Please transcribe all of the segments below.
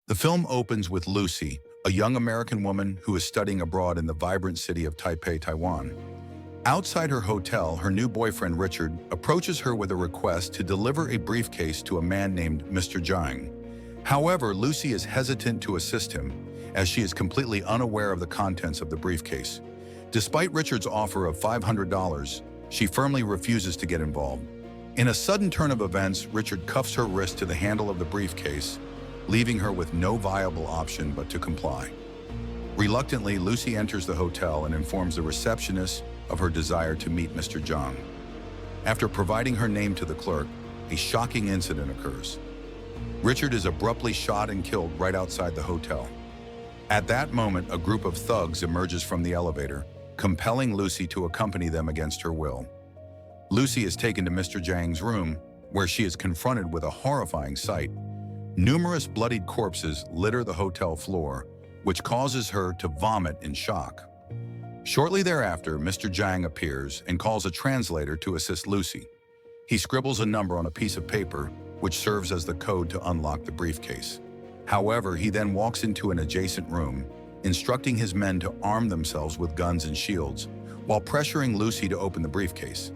The film opens with Lucy, a young American woman who is studying abroad in the vibrant city of Taipei, Taiwan. Outside her hotel, her new boyfriend Richard approaches her with a request to deliver a briefcase to a man named Mr. Jiang. However, Lucy is hesitant to assist him, as she is completely unaware of the contents of the briefcase. Despite Richard's offer of $500, she firmly refuses to get involved. In a sudden turn of events, Richard cuffs her wrist to the handle of the briefcase, leaving her with no viable option but to comply. Reluctantly, Lucy enters the hotel and informs the receptionist of her desire to meet Mr. Jiang. After providing her name to the clerk, a shocking incident occurs. Richard is abruptly shot and killed right outside the hotel. At that moment, a group of thugs emerges from the elevator, compelling Lucy to accompany them against her will. Lucy is taken to Mr. Jiang's room, where she is confronted with a horrifying sight. Numerous bloodied corpses litter the hotel floor, which causes her to vomit in shock. Shortly thereafter, Mr. Jiang appears and calls a translator to assist Lucy. He scribbles a number on a piece of paper, which serves as the code to unlock the briefcase. However, he then walks into an adjacent room, instructing his men to arm themselves with guns and shields, while pressuring Lucy to open the briefcase.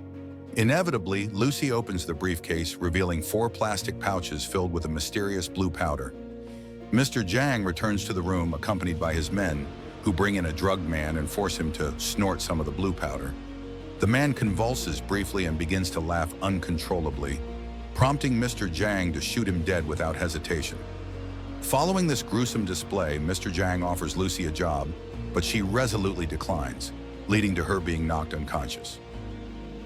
Inevitably, Lucy opens the briefcase, revealing 4 plastic pouches filled with a mysterious blue powder. Mr. Jiang returns to the room accompanied by his men, who bring in a drugged man and force him to snort some of the blue powder. The man convulses briefly and begins to laugh uncontrollably, prompting Mr. Jiang to shoot him dead without hesitation. Following this gruesome display, Mr. Jiang offers Lucy a job, but she resolutely declines, leading to her being knocked unconscious.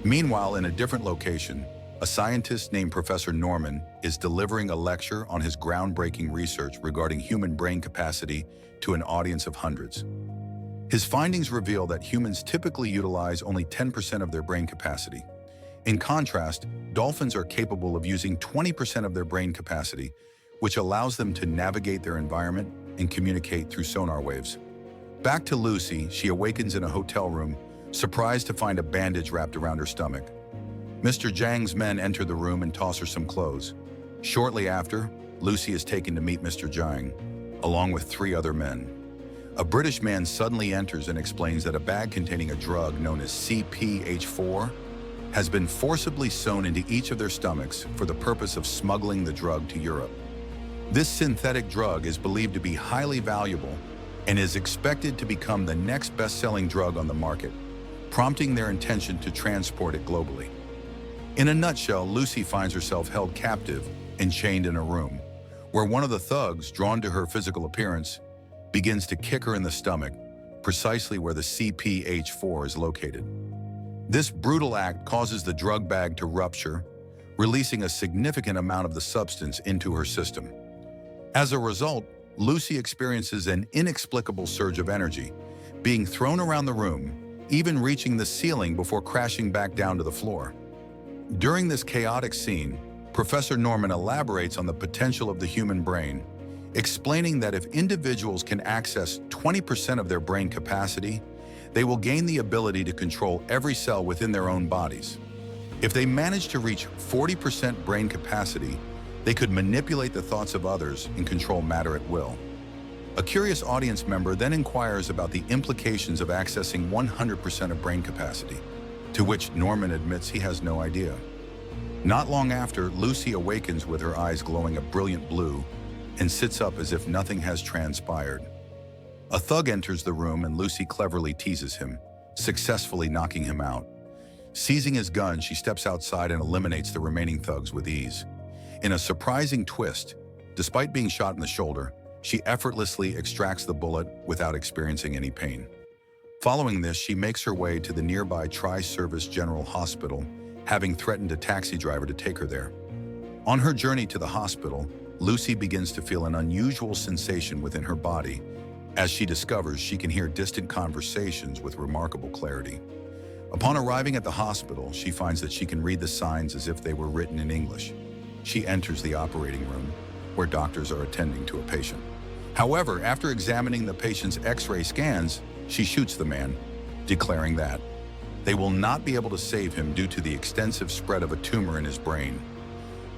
Meanwhile, in a different location, a scientist named Professor Norman is delivering a lecture on his groundbreaking research regarding human brain capacity to an audience of hundreds. His findings reveal that humans typically utilize only 10% of their brain capacity. In contrast, dolphins are capable of using 20% of their brain capacity, which allows them to navigate their environment and communicate through sonar waves. Back to Lucy, she awakens in a hotel room, surprised to find a bandage wrapped around her stomach. Mr. Jiang's men enter the room and toss her some clothes. Shortly after, Lucy is taken to meet Mr. Jiang, along with 3 other men. A British man suddenly enters and explains that a bag containing a drug known as CPH4 has been forcibly sewn into each of their stomachs for the purpose of smuggling the drug to Europe. This synthetic drug is believed to be highly valuable and is expected to become the next best-selling drug on the market, prompting their intention to transport it globally. In a nutshell, Lucy finds herself held captive and chained in a room, where one of the thugs, drawn to her physical appearance, begins to kick her in the stomach, precisely where the CPH4 is located. This brutal act causes the drug bag to rupture, releasing a significant amount of the substance into her system. As a result, Lucy experiences an inexplicable surge of energy, being thrown around the room, even reaching the ceiling before crashing back down to the floor. During this chaotic scene, Professor Norman elaborates on the potential of the human brain, explaining that if individuals can access 20% of their brain capacity, they will gain the ability to control every cell within their own bodies. If they manage to reach 40% brain capacity, they could manipulate the thoughts of others and control matter at will. A curious audience member then inquires about the implications of accessing 100% of brain capacity, to which Norman admits he has no idea. Not long after, Lucy awakens with her eyes glowing a brilliant blue and sits up as if nothing has transpired. A thug enters the room and Lucy cleverly teases him, successfully knocking him out. Seizing his gun, she steps outside and eliminates the remaining thugs with ease. In a surprising twist, despite being shot in the shoulder, she effortlessly extracts the bullet without experiencing any pain. Following this, she makes her way to the nearby Tri-Service General Hospital, having threatened a taxi driver to take her there. On her journey to the hospital, Lucy begins to feel an unusual sensation within her body, as she discovers she can hear distant conversations with remarkable clarity. Upon arriving at the hospital, she finds that she can read the signs as if they were written in English. She enters the operating room, where doctors are attending to a patient. However, after examining the patient's X-ray scans, she shoots the man, declaring that they will not be able to save him due to the extensive spread of a tumor in his brain.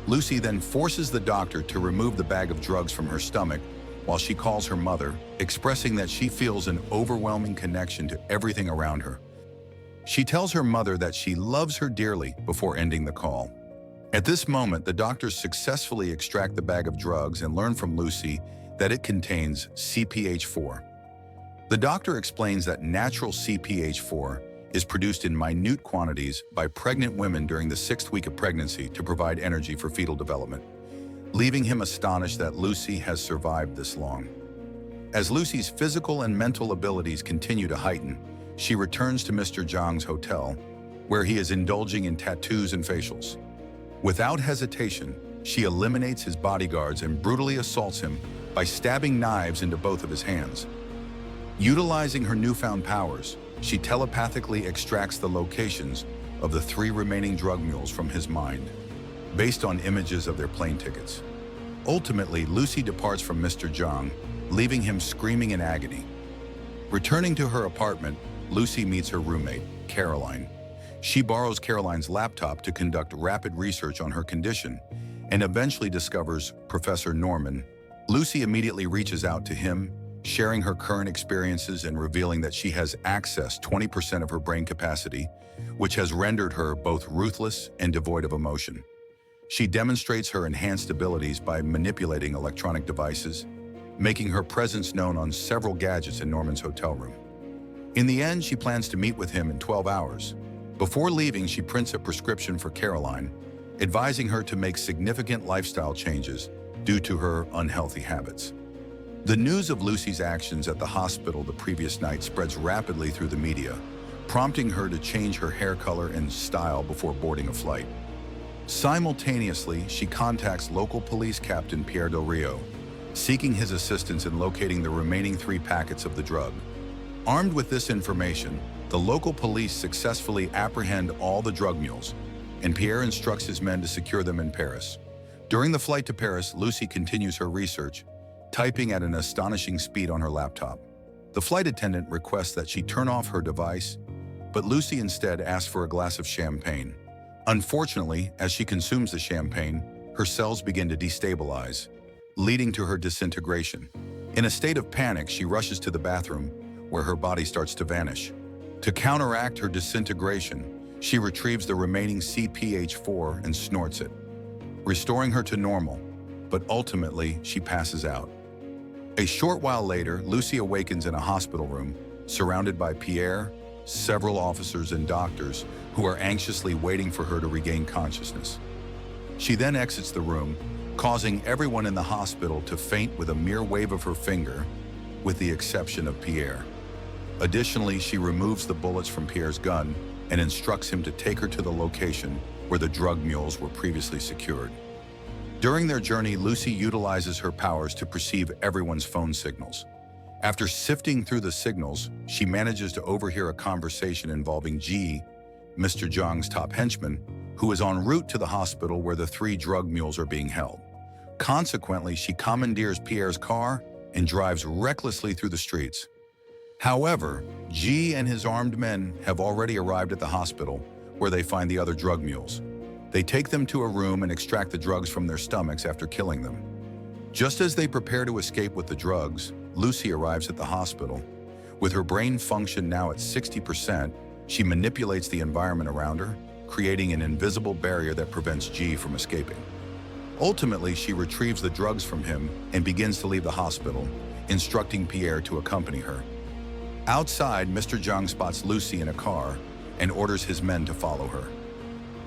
Lucy then forces the doctor to remove the bag of drugs from her stomach, while she calls her mother, expressing that she feels an overwhelming connection to everything around her. She tells her mother that she loves her dearly before ending the call. At this moment, the doctors successfully extract the bag of drugs and learn from Lucy that it contains CPH4. The doctor explains that natural CPH4 is produced in minute quantities by pregnant women during the 6th week of pregnancy to provide energy for fetal development, leaving him astonished that Lucy has survived this long. As Lucy's physical and mental abilities continue to heighten, she returns to Mr. Zhang's hotel, where he is indulging in tattoos and facials. Without hesitation, she eliminates his bodyguards and brutally assaults him by stabbing knives into both of his hands. Utilizing her newfound powers, she telepathically extracts the locations of the 3 remaining drug mules from his mind, based on images of their plane tickets. Ultimately, Lucy departs from Mr. Zhang, leaving him screaming in agony. Returning to her apartment, Lucy meets her roommate, Caroline. She borrows Caroline's laptop to conduct rapid research on her condition and eventually discovers Professor Norman. Lucy immediately reaches out to him, sharing her current experiences and revealing that she has accessed 20% of her brain capacity, which has rendered her both ruthless and devoid of emotion. She demonstrates her enhanced abilities by manipulating electronic devices, making her presence known on several gadgets in Norman's hotel room. In the end, she plans to meet with him in 12 hours. Before leaving, she prints a prescription for Caroline, advising her to make significant lifestyle changes due to her unhealthy habits. The news of Lucy's actions at the hospital the previous night spreads rapidly through the media, prompting her to change her hair color and style before boarding a flight. Simultaneously, she contacts local police captain Pierre Del Rio, seeking his assistance in locating the remaining 3 packets of the drug. Armed with this information, the local police successfully apprehend all the drug mules, and Pierre instructs his men to secure them in Paris. During the flight to Paris, Lucy continues her research, typing at an astonishing speed on her laptop. The flight attendant requests that she turn off her device, but Lucy instead asks for a glass of champagne. Unfortunately, as she consumes the champagne, her cells begin to destabilize, leading to her disintegration. In a state of panic, she rushes to the bathroom, where her body starts to vanish. To counteract her disintegration, she retrieves the remaining CPH4 and snorts it, restoring her to normal, but ultimately she passes out. A short while later, Lucy awakens in a hospital room, surrounded by Pierre, several officers and doctors who are anxiously waiting for her to regain consciousness. She then exits the room, causing everyone in the hospital to faint with a mere wave of her finger, with the exception of Pierre. Additionally, she removes the bullets from Pierre's gun and instructs him to take her to the location where the drug mules were previously secured. During their journey, Lucy utilizes her powers to perceive everyone's phone signals. After sifting through the signals, she manages to overhear a conversation involving G, Mr. Zhang's top henchman, who is en route to the hospital where the 3 drug mules are being held. Consequently, she commandeers Pierre's car and drives recklessly through the streets. However, G and his armed men have already arrived at the hospital, where they find the other drug mules. They take them to a room and extract the drugs from their stomachs after killing them. Just as they prepare to escape with the drugs, Lucy arrives at the hospital. With her brain function now at 60%, she manipulates the environment around her, creating an invisible barrier that prevents G from escaping. Ultimately, she retrieves the drugs from him and begins to leave the hospital, instructing Pierre to accompany her. Outside, Mr. Zhang spots Lucy in a car and orders his men to follow her.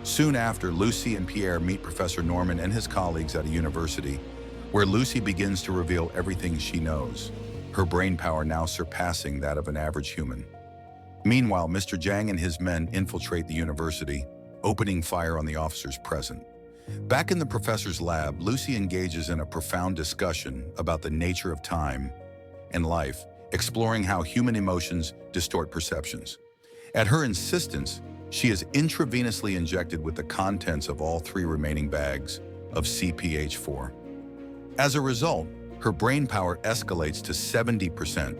Soon after, Lucy and Pierre meet Professor Norman and his colleagues at a university, where Lucy begins to reveal everything she knows, her brain power now surpassing that of an average human. Meanwhile, Mr. Zhang and his men infiltrate the university, opening fire on the officers present. Back in the professor's lab, Lucy engages in a profound discussion about the nature of time and life, exploring how human emotions distort perceptions. At her insistence, she is intravenously injected with the contents of all 3 remaining bags of CPH4. As a result, her brain power escalates to 70%,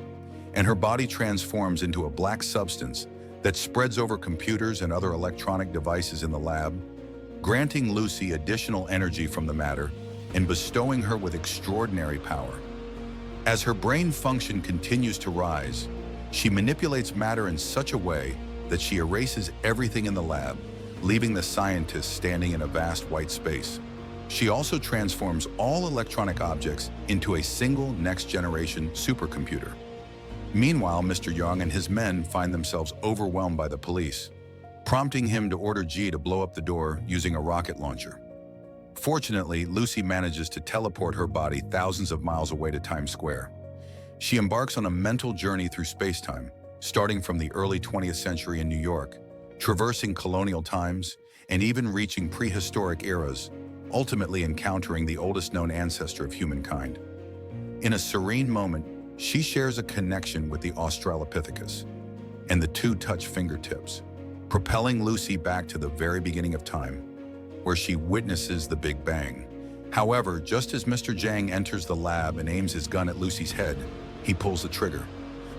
and her body transforms into a black substance that spreads over computers and other electronic devices in the lab, granting Lucy additional energy from the matter and bestowing her with extraordinary power. As her brain function continues to rise, she manipulates matter in such a way that she erases everything in the lab, leaving the scientists standing in a vast white space. She also transforms all electronic objects into a single next-generation supercomputer. Meanwhile, Mr. Young and his men find themselves overwhelmed by the police, prompting him to order G to blow up the door using a rocket launcher. Fortunately, Lucy manages to teleport her body thousands of miles away to Times Square. She embarks on a mental journey through space-time, starting from the early 20th century in New York, traversing colonial times, and even reaching prehistoric eras, ultimately encountering the oldest known ancestor of humankind. In a serene moment, she shares a connection with the Australopithecus, and the two touch fingertips, propelling Lucy back to the very beginning of time, where she witnesses the Big Bang. However, just as Mr. Jang enters the lab and aims his gun at Lucy's head, he pulls the trigger.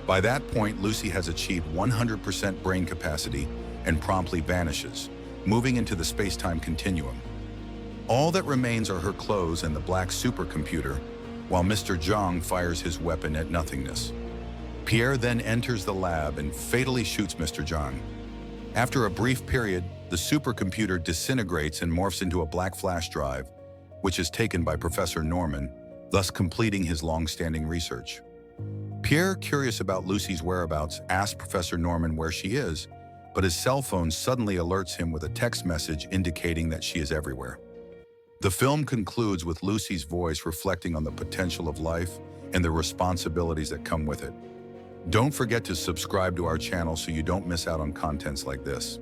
By that point, Lucy has achieved 100% brain capacity and promptly vanishes, moving into the space-time continuum. All that remains are her clothes and the black supercomputer, while Mr. Zhang fires his weapon at nothingness. Pierre then enters the lab and fatally shoots Mr. Zhang. After a brief period, the supercomputer disintegrates and morphs into a black flash drive, which is taken by Professor Norman, thus completing his long-standing research. Pierre, curious about Lucy's whereabouts, asks Professor Norman where she is, but his cell phone suddenly alerts him with a text message indicating that she is everywhere. The film concludes with Lucy's voice reflecting on the potential of life and the responsibilities that come with it. Don't forget to subscribe to our channel so you don't miss out on contents like this.